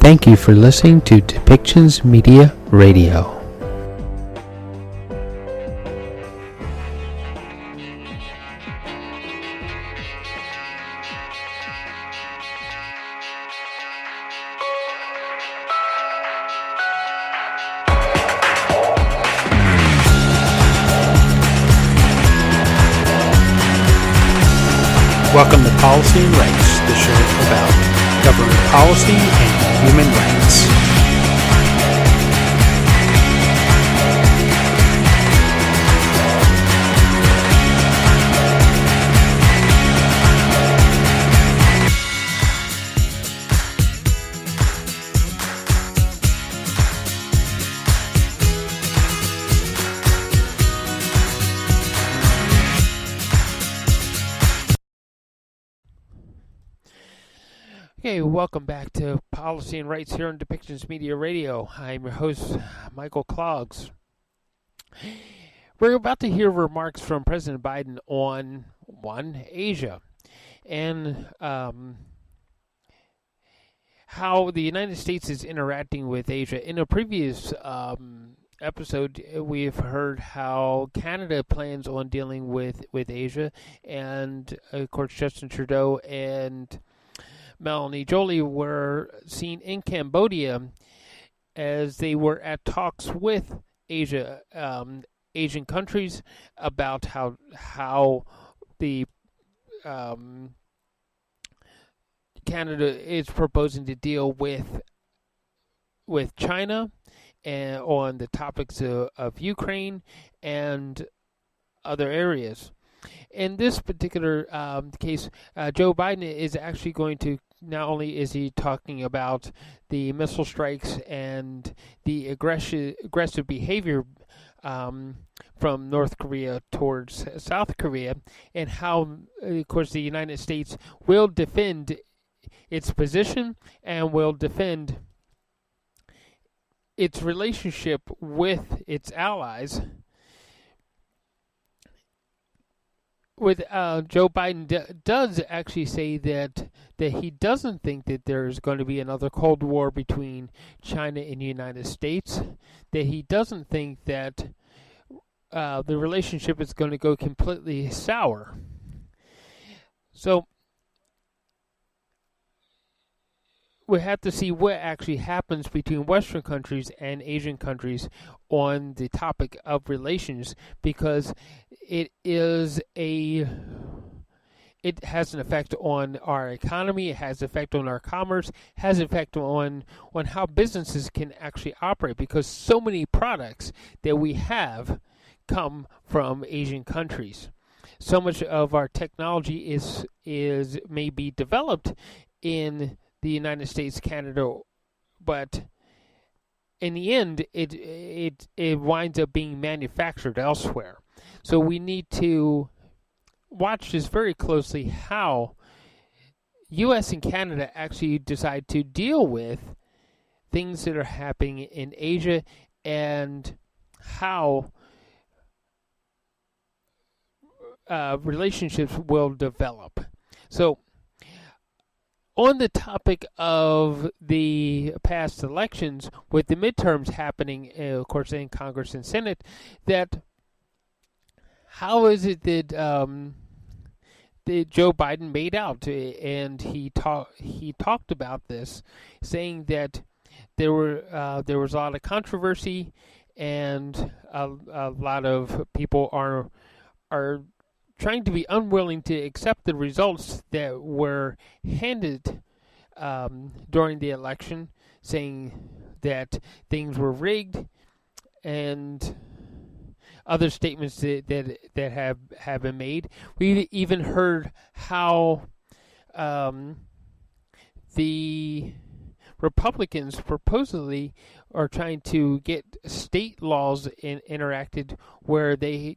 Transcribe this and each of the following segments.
Thank you for listening to Depictions Media Radio. Welcome to Policy and Rights, the show about government policy and human rights. Okay, welcome back to Policy and Rights here on Depictions Media Radio. I'm your host, Michael Clogs. We're about to hear remarks from President Biden on, Asia, and how the United States is interacting with Asia. In a previous episode, we've heard how Canada plans on dealing with Asia, and of course Justin Trudeau and Melanie Joly were seen in Cambodia as they were at talks with Asian countries about how the Canada is proposing to deal with China and on the topics of Ukraine and other areas. In this particular case, Joe Biden is actually going to, not only is he talking about the missile strikes and the aggressive behavior from North Korea towards South Korea, and how, of course, the United States will defend its position and will defend its relationship with its allies. With Joe Biden does actually say that he doesn't think that there's going to be another Cold War between China and the United States, that he doesn't think that the relationship is going to go completely sour. So we have to see what actually happens between Western countries and Asian countries on the topic of relations, because it has an effect on our economy, it has an effect on our commerce, has an effect on how businesses can actually operate, because so many products that we have come from Asian countries. So much of our technology is maybe developed in the United States, Canada, but in the end, it winds up being manufactured elsewhere. So we need to watch this very closely, how U.S. and Canada actually decide to deal with things that are happening in Asia, and how relationships will develop. So, on the topic of the past elections, with the midterms happening, of course, in Congress and Senate, that how is it that Joe Biden made out? And he talked about this, saying that there was a lot of controversy, and a lot of people are trying to be unwilling to accept the results that were handed during the election, saying that things were rigged, and other statements that have been made. We've even heard how the Republicans supposedly are trying to get state laws enacted where they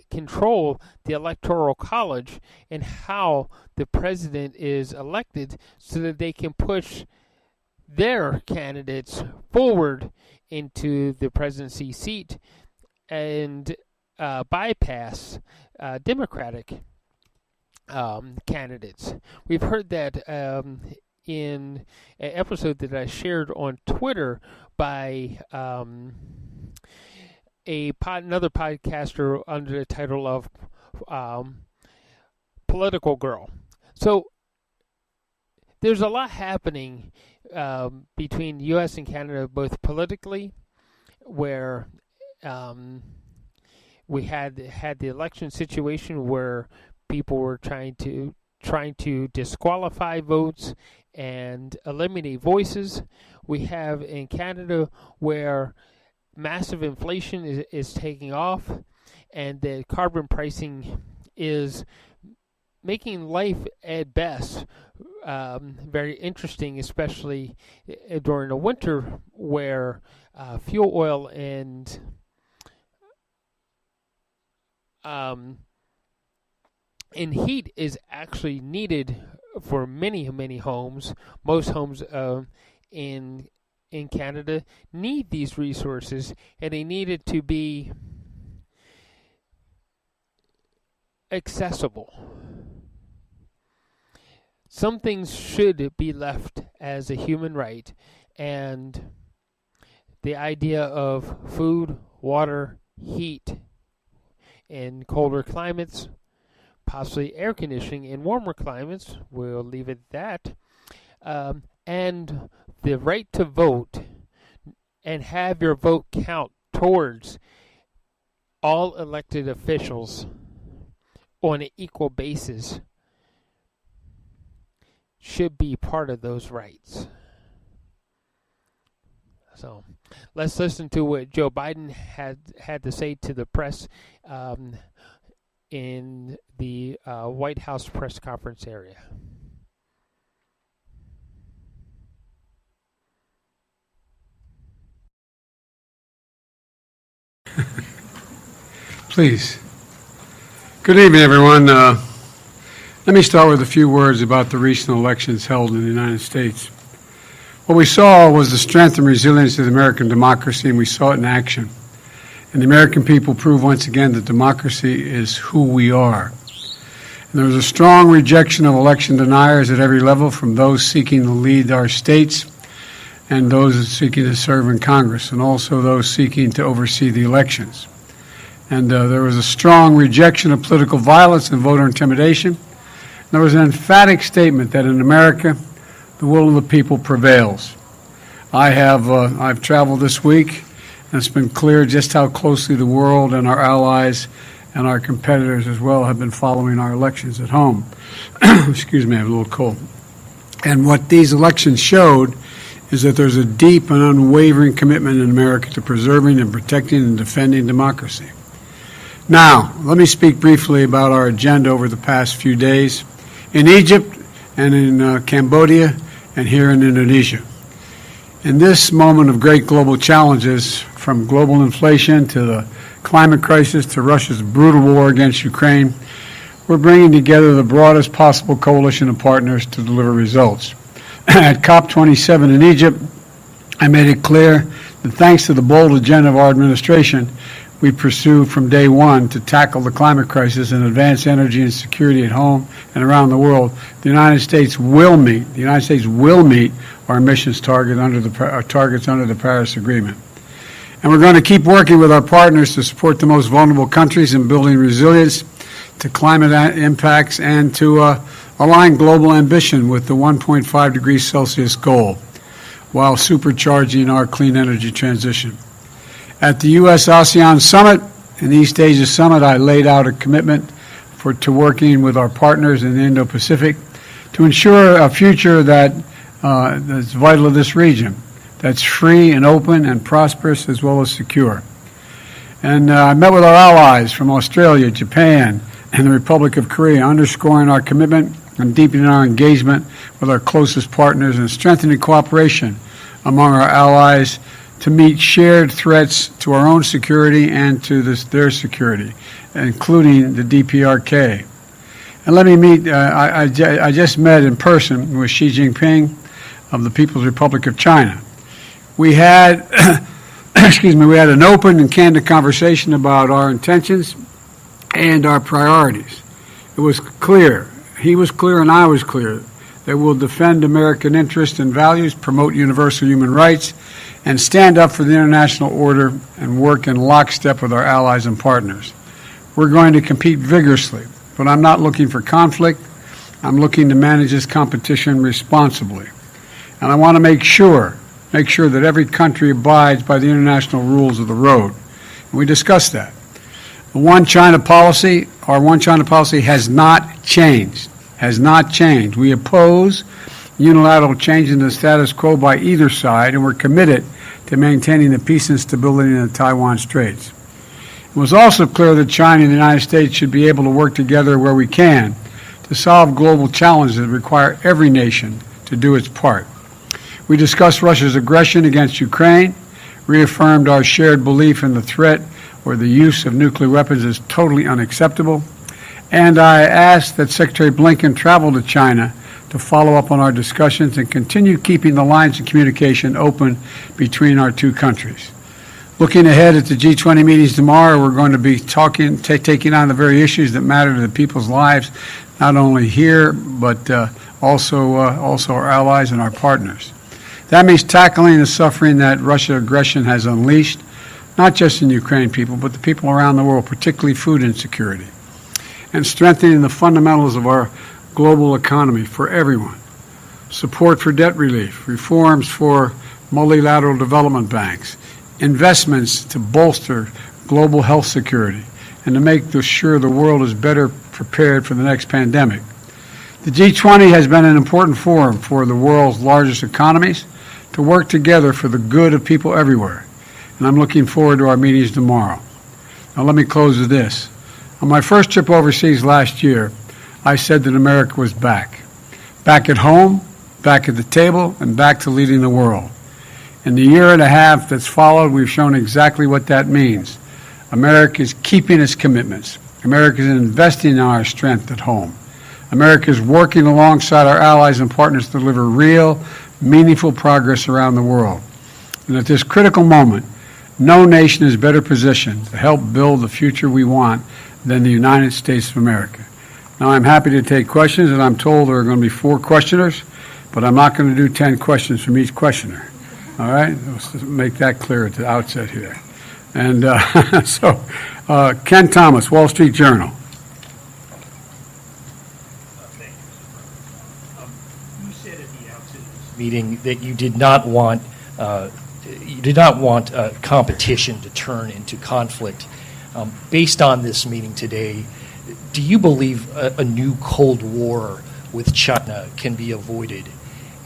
control the Electoral College and how the president is elected, so that they can push their candidates forward into the presidency seat and bypass Democratic candidates. We've heard that in an episode that I shared on Twitter by another podcaster under the title of Political Girl. So there's a lot happening between U.S. and Canada, both politically, where we had the election situation where people were trying to disqualify votes and eliminate voices. We have in Canada where massive inflation is taking off, and the carbon pricing is making life at best very interesting, especially during the winter where fuel oil and heat is actually needed for many homes. Most homes in Canada need these resources, and they need it to be accessible. Some things should be left as a human right, and the idea of food, water, heat in colder climates, possibly air conditioning in warmer climates, we'll leave it at that, and the right to vote and have your vote count towards all elected officials on an equal basis should be part of those rights. So let's listen to what Joe Biden had to say to the press in the White House press conference area. Please. Good evening, everyone. Let me start with a few words about the recent elections held in the United States. What we saw was the strength and resilience of the American democracy, and we saw it in action. And the American people proved once again that democracy is who we are. And there was a strong rejection of election deniers at every level, from those seeking to lead our states and those seeking to serve in Congress, and also those seeking to oversee the elections. And there was a strong rejection of political violence and voter intimidation. There was an emphatic statement that in America, the will of the people prevails. I've traveled this week, and it's been clear just how closely the world and our allies and our competitors as well have been following our elections at home. Excuse me, I have a little cold. And what these elections showed is that there's a deep and unwavering commitment in America to preserving and protecting and defending democracy. Now, let me speak briefly about our agenda over the past few days in Egypt and in Cambodia and here in Indonesia. In this moment of great global challenges, from global inflation to the climate crisis to Russia's brutal war against Ukraine, we're bringing together the broadest possible coalition of partners to deliver results. At COP27 in Egypt, I made it clear that thanks to the bold agenda of our administration, we pursue from day one to tackle the climate crisis and advance energy and security at home and around the world. The United States will meet our emissions targets under the Paris Agreement. And we're going to keep working with our partners to support the most vulnerable countries in building resilience to climate impacts and to align global ambition with the 1.5 degrees Celsius goal while supercharging our clean energy transition. At the U.S.-ASEAN Summit, in the East Asia Summit, I laid out a commitment to working with our partners in the Indo-Pacific to ensure a future that's vital to this region, that's free and open and prosperous as well as secure. And I met with our allies from Australia, Japan, and the Republic of Korea, underscoring our commitment and deepening our engagement with our closest partners and strengthening cooperation among our allies to meet shared threats to our own security and to their security, including the DPRK. And let me meet, I just met in person with Xi Jinping of the People's Republic of China. We had, we had an open and candid conversation about our intentions and our priorities. It was clear, he was clear and I was clear, that will defend American interests and values, promote universal human rights, and stand up for the international order and work in lockstep with our allies and partners. We're going to compete vigorously, but I'm not looking for conflict. I'm looking to manage this competition responsibly. And I want to make sure that every country abides by the international rules of the road. And we discussed that. The One China policy, our One China policy has not changed. We oppose unilateral change in the status quo by either side, and we're committed to maintaining the peace and stability in the Taiwan Straits. It was also clear that China and the United States should be able to work together where we can to solve global challenges that require every nation to do its part. We discussed Russia's aggression against Ukraine, reaffirmed our shared belief in the threat or the use of nuclear weapons is totally unacceptable, and I asked that Secretary Blinken travel to China to follow up on our discussions and continue keeping the lines of communication open between our two countries. Looking ahead at the G20 meetings tomorrow, we're going to be taking on the very issues that matter to the people's lives, not only here, but also our allies and our partners. That means tackling the suffering that Russian aggression has unleashed, not just in Ukraine people, but the people around the world, particularly food insecurity, and strengthening the fundamentals of our global economy for everyone. Support for debt relief, reforms for multilateral development banks, investments to bolster global health security, and to make sure the world is better prepared for the next pandemic. The G20 has been an important forum for the world's largest economies to work together for the good of people everywhere, and I'm looking forward to our meetings tomorrow. Now let me close with this. On my first trip overseas last year, I said that America was back. Back at home, back at the table, and back to leading the world. In the year and a half that's followed, we've shown exactly what that means. America is keeping its commitments. America is investing in our strength at home. America is working alongside our allies and partners to deliver real, meaningful progress around the world. And at this critical moment, no nation is better positioned to help build the future we want than the United States of America. Now, I'm happy to take questions, and I'm told there are going to be 4 questioners, but I'm not going to do 10 questions from each questioner. All right? Let's make that clear at the outset here. And Ken Thomas, Wall Street Journal. You said at the outset of this meeting that you did not want competition to turn into conflict. Based on this meeting today, do you believe a new Cold War with China can be avoided?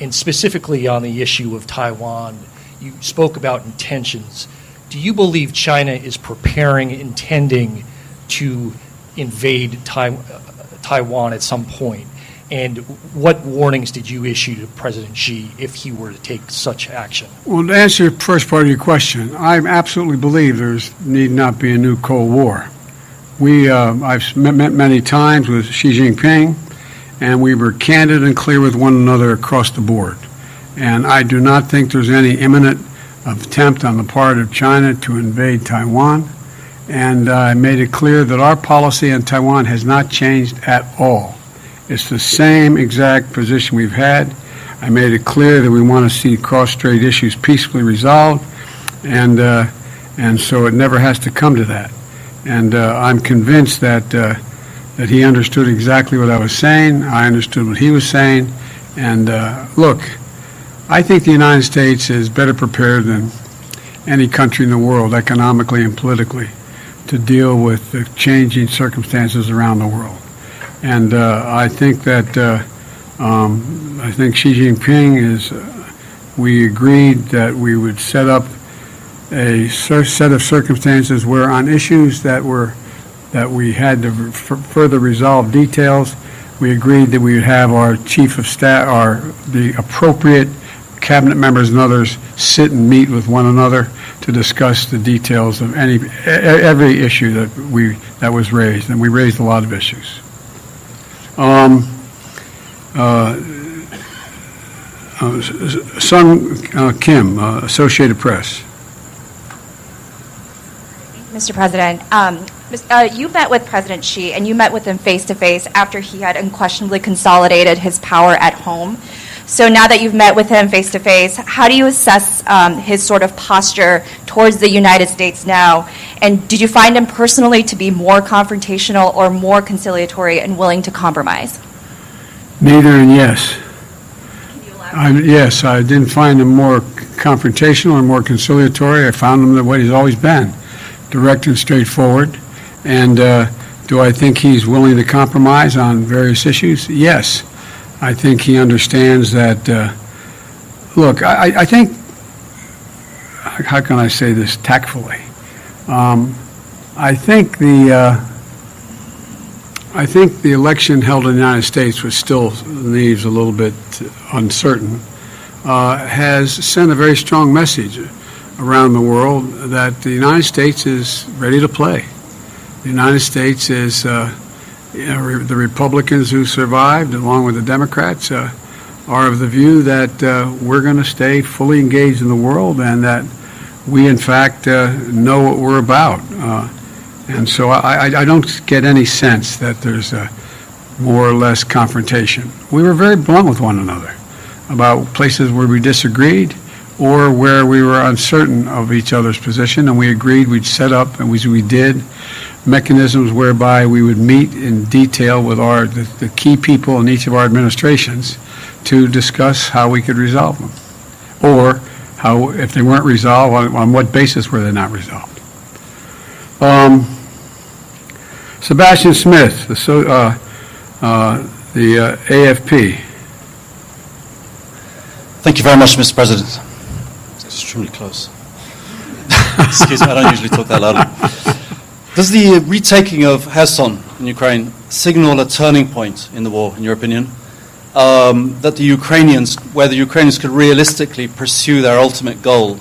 And specifically on the issue of Taiwan, you spoke about intentions. Do you believe China is intending to invade Taiwan at some point? And what warnings did you issue to President Xi if he were to take such action? Well, to answer your first part of your question, I absolutely believe there need not be a new Cold War. I've met many times with Xi Jinping, and we were candid and clear with one another across the board. And I do not think there's any imminent attempt on the part of China to invade Taiwan. And I made it clear that our policy on Taiwan has not changed at all. It's the same exact position we've had. I made it clear that we want to see cross-strait issues peacefully resolved, and so it never has to come to that. And I'm convinced that he understood exactly what I was saying. I understood what he was saying. And look, I think the United States is better prepared than any country in the world, economically and politically, to deal with the changing circumstances around the world. And I think that Xi Jinping we agreed that we would set up a set of circumstances where on issues that we had to further resolve details, we agreed that we would have our chief of staff, the appropriate cabinet members and others sit and meet with one another to discuss the details of every issue that was raised, and we raised a lot of issues. Sung Kim, Associated Press. Mr. President, You met with President Xi, and you met with him face-to-face after he had unquestionably consolidated his power at home. So now that you've met with him face-to-face, how do you assess his sort of posture towards the United States now? And did you find him personally to be more confrontational or more conciliatory and willing to compromise? Neither and yes. Can you elaborate? Yes, I didn't find him more confrontational or more conciliatory. I found him the way he's always been, direct and straightforward. And do I think he's willing to compromise on various issues? Yes. I think he understands that, look, I think, how can I say this tactfully? I think the election held in the United States, which still leaves a little bit uncertain, has sent a very strong message around the world that the United States is ready to play. The United States is, the Republicans who survived, along with the Democrats, are of the view that we're going to stay fully engaged in the world and that we, in fact, know what we're about. And so I don't get any sense that there's more or less confrontation. We were very blunt with one another about places where we disagreed or where we were uncertain of each other's position, and we agreed we'd set up, and we did, mechanisms whereby we would meet in detail with the key people in each of our administrations to discuss how we could resolve them, or how, if they weren't resolved, on what basis were they not resolved. Sebastian Smith, the AFP. Thank you very much, Mr. President. It's extremely close. Excuse me, I don't usually talk that loudly. Does the retaking of Kherson in Ukraine signal a turning point in the war, in your opinion? That the Ukrainians could realistically pursue their ultimate goal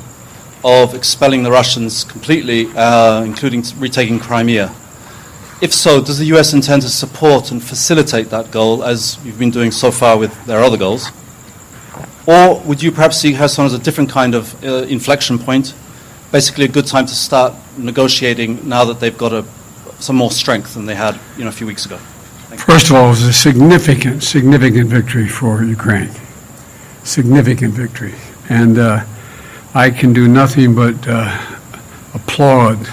of expelling the Russians completely, including retaking Crimea? If so, does the US intend to support and facilitate that goal, as you've been doing so far with their other goals? Or would you perhaps see Kherson as a different kind of inflection point, basically a good time to start negotiating now that they've got some more strength than they had a few weeks ago? First of all, it was a significant victory for Ukraine. Significant victory. And I can do nothing but applaud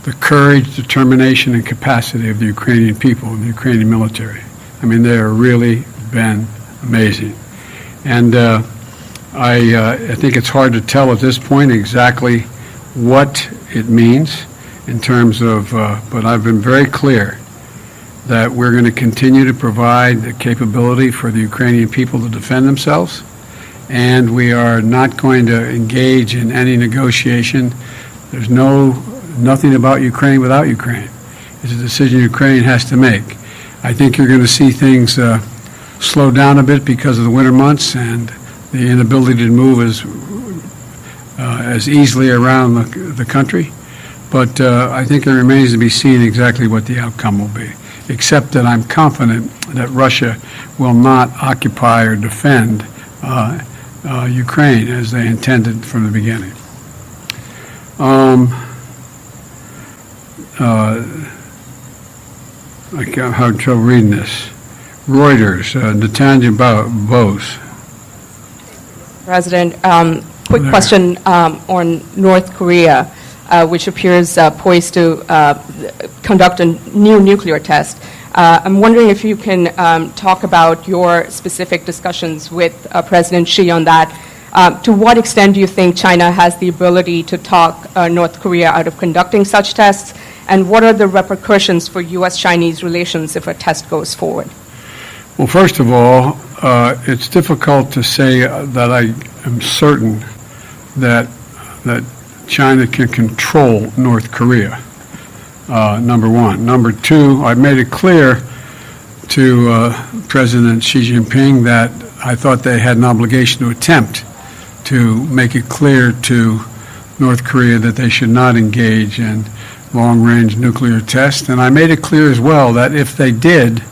the courage, determination, and capacity of the Ukrainian people and the Ukrainian military. I mean, they have really been amazing. And I think it's hard to tell at this point exactly what it means in terms of, but I've been very clear that we're going to continue to provide the capability for the Ukrainian people to defend themselves, and we are not going to engage in any negotiation. There's nothing about Ukraine without Ukraine. It's a decision Ukraine has to make. I think you're going to see things slow down a bit because of the winter months and the inability to move as easily around the country. But I think it remains to be seen exactly what the outcome will be, except that I'm confident that Russia will not occupy or defend Ukraine as they intended from the beginning. I can't have trouble reading this. Reuters, Natanja Bose. President, quick question on North Korea, which appears poised to conduct a new nuclear test. I'm wondering if you can talk about your specific discussions with President Xi on that. To what extent do you think China has the ability to talk North Korea out of conducting such tests? And what are the repercussions for U.S.-Chinese relations if a test goes forward? Well, first of all, it's difficult to say that I am certain that China can control North Korea, number one. Number two, I made it clear to President Xi Jinping that I thought they had an obligation to attempt to make it clear to North Korea that they should not engage in long-range nuclear tests. And I made it clear as well that if they did,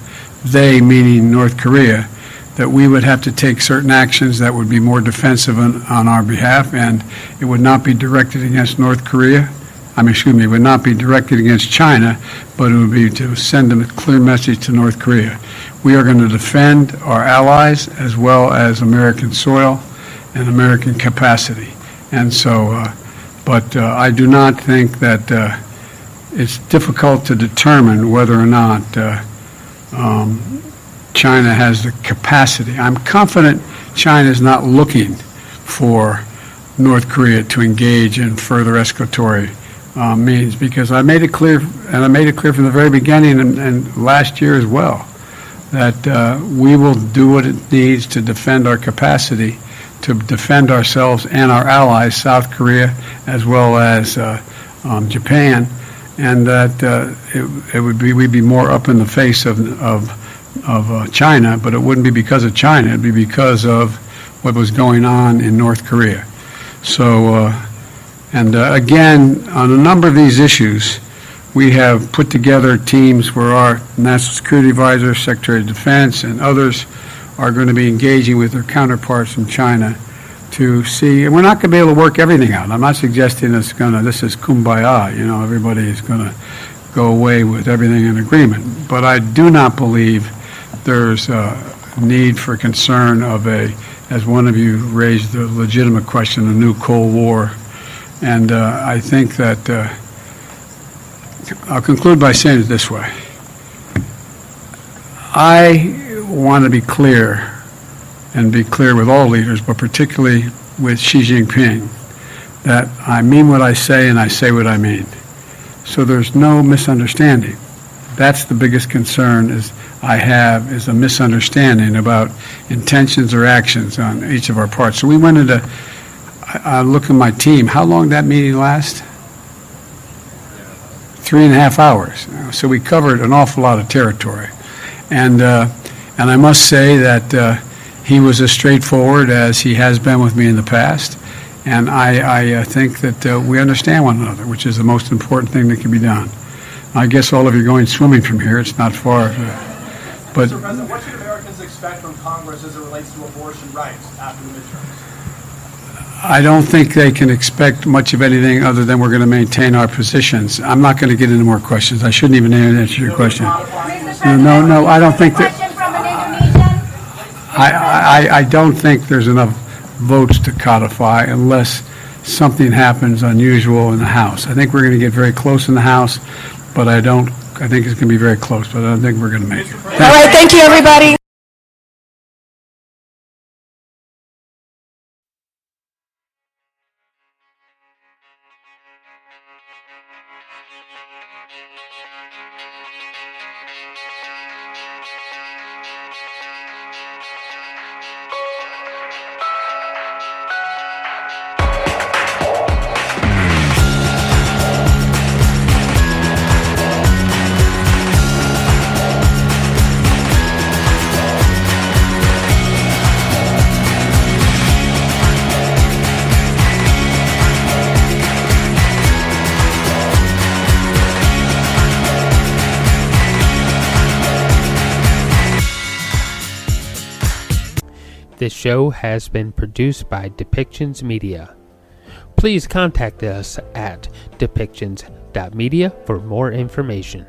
they, meaning North Korea, that we would have to take certain actions that would be more defensive on our behalf, and it would not be directed against North Korea. would not be directed against China, but it would be to send a clear message to North Korea. We are going to defend our allies as well as American soil and American capacity. And so, but I do not think that it's difficult to determine whether or not China has the capacity. I'm confident China is not looking for North Korea to engage in further escalatory means, because I made it clear, and I made it clear from the very beginning and last year as well, that we will do what it needs to defend our capacity, to defend ourselves and our allies, South Korea as well as Japan, and that we'd be more up in the face of China, but it wouldn't be because of China. It'd be because of what was going on in North Korea. So, again, on a number of these issues, we have put together teams where our National Security Advisor, Secretary of Defense, and others are going to be engaging with their counterparts from China to see, and we're not going to be able to work everything out. I'm not suggesting this is kumbaya, everybody is going to go away with everything in agreement. But I do not believe there's a need for concern of as one of you raised the legitimate question, a new Cold War. And I think that I'll conclude by saying it this way. I want to be clear, and be clear with all leaders, but particularly with Xi Jinping, that I mean what I say and I say what I mean. So there's no misunderstanding. That's the biggest concern I have is a misunderstanding about intentions or actions on each of our parts. So we went into, I look at my team, how long did that meeting last? 3.5 hours. So we covered an awful lot of territory. And I must say that he was as straightforward as he has been with me in the past. And I think that we understand one another, which is the most important thing that can be done. I guess all of you are going swimming from here. It's not far. But Mr. President, what should Americans expect from Congress as it relates to abortion rights after the midterms? I don't think they can expect much of anything other than we're going to maintain our positions. I'm not going to get into more questions. I shouldn't even answer your question. No, I don't think that. I don't think there's enough votes to codify unless something happens unusual in the House. I think we're going to get very close in the House, but I think it's going to be very close, but I don't think we're going to make it. All right, thank you, everybody. This show has been produced by Depictions Media. Please contact us at depictions.media for more information.